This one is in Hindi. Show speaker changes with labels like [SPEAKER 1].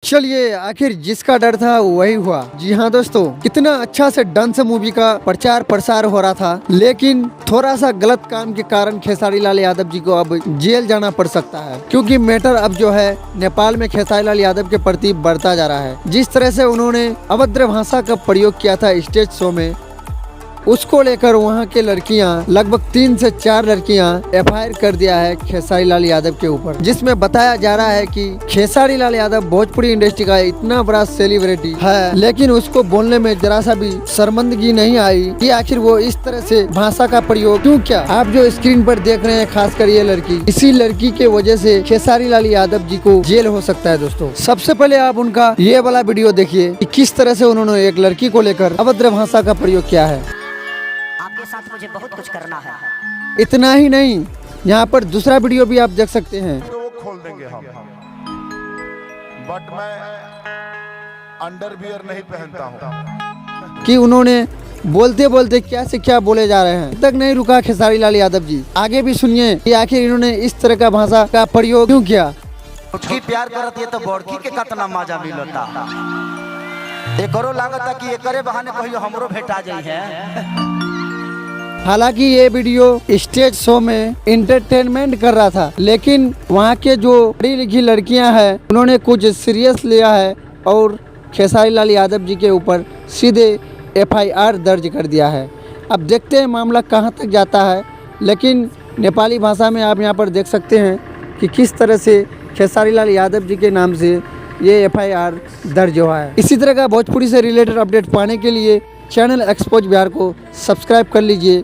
[SPEAKER 1] चलिए आखिर जिसका डर था वही हुआ। जी हाँ दोस्तों, कितना अच्छा से डंस मूवी का प्रचार प्रसार हो रहा था, लेकिन थोड़ा सा गलत काम के कारण खेसारी लाल यादव जी को अब जेल जाना पड़ सकता है, क्योंकि मैटर अब जो है नेपाल में खेसारी लाल यादव के प्रति बढ़ता जा रहा है। जिस तरह से उन्होंने अभद्र भाषा का प्रयोग किया था स्टेज शो में, उसको लेकर वहां के लड़कियां, लगभग 3 से 4 लड़कियां एफआईआर कर दिया है खेसारी लाल यादव के ऊपर, जिसमें बताया जा रहा है कि खेसारी लाल यादव भोजपुरी इंडस्ट्री का इतना बड़ा सेलिब्रिटी है, लेकिन उसको बोलने में जरा सा भी शर्मिंदगी नहीं आई कि आखिर वो इस तरह से भाषा का प्रयोग क्यों किया। आप जो स्क्रीन पर देख रहे हैं, खासकर ये लड़की, इसी लड़की के वजह से खेसारी लाल यादव जी को जेल हो सकता है। दोस्तों, सबसे पहले आप उनका ये वाला वीडियो देखिए कि किस तरह से उन्होंने एक लड़की को लेकर अभद्र भाषा का प्रयोग किया है।
[SPEAKER 2] आपके साथ मुझे बहुत कुछ करना है।
[SPEAKER 1] इतना ही नहीं, यहाँ पर दूसरा वीडियो भी आप देख सकते हैं।
[SPEAKER 3] तो वो खोल देंगे हम, बट मैं अंडरवियर नहीं पहनता हूँ।
[SPEAKER 1] कि उन्होंने बोलते बोलते क्या से क्या बोले जा रहे हैं। तक नहीं रुका खेसारी लाल यादव जी, आगे भी सुनिए कि आखिर इन्होंने इस तरह का भाषा का प्रयोग क्यों किया।
[SPEAKER 4] की प्यार करत ये तो बड़की के कतना मजा मिलता, एकरो लागता कि एकरे बहाने कहियो हमरो भेटा जाई है।
[SPEAKER 1] हालांकि ये वीडियो स्टेज शो में इंटरटेनमेंट कर रहा था, लेकिन वहाँ के जो पढ़ी लिखी लड़कियां हैं, उन्होंने कुछ सीरियस लिया है और खेसारी लाल यादव जी के ऊपर सीधे एफआईआर दर्ज कर दिया है। अब देखते हैं मामला कहाँ तक जाता है, लेकिन नेपाली भाषा में आप यहाँ पर देख सकते हैं कि किस तरह से खेसारी लाल यादव जी के नाम से ये एफआईआर दर्ज हुआ है। इसी तरह का भोजपुरी से रिलेटेड अपडेट पाने के लिए चैनल एक्सपोज बिहार को सब्सक्राइब कर लीजिए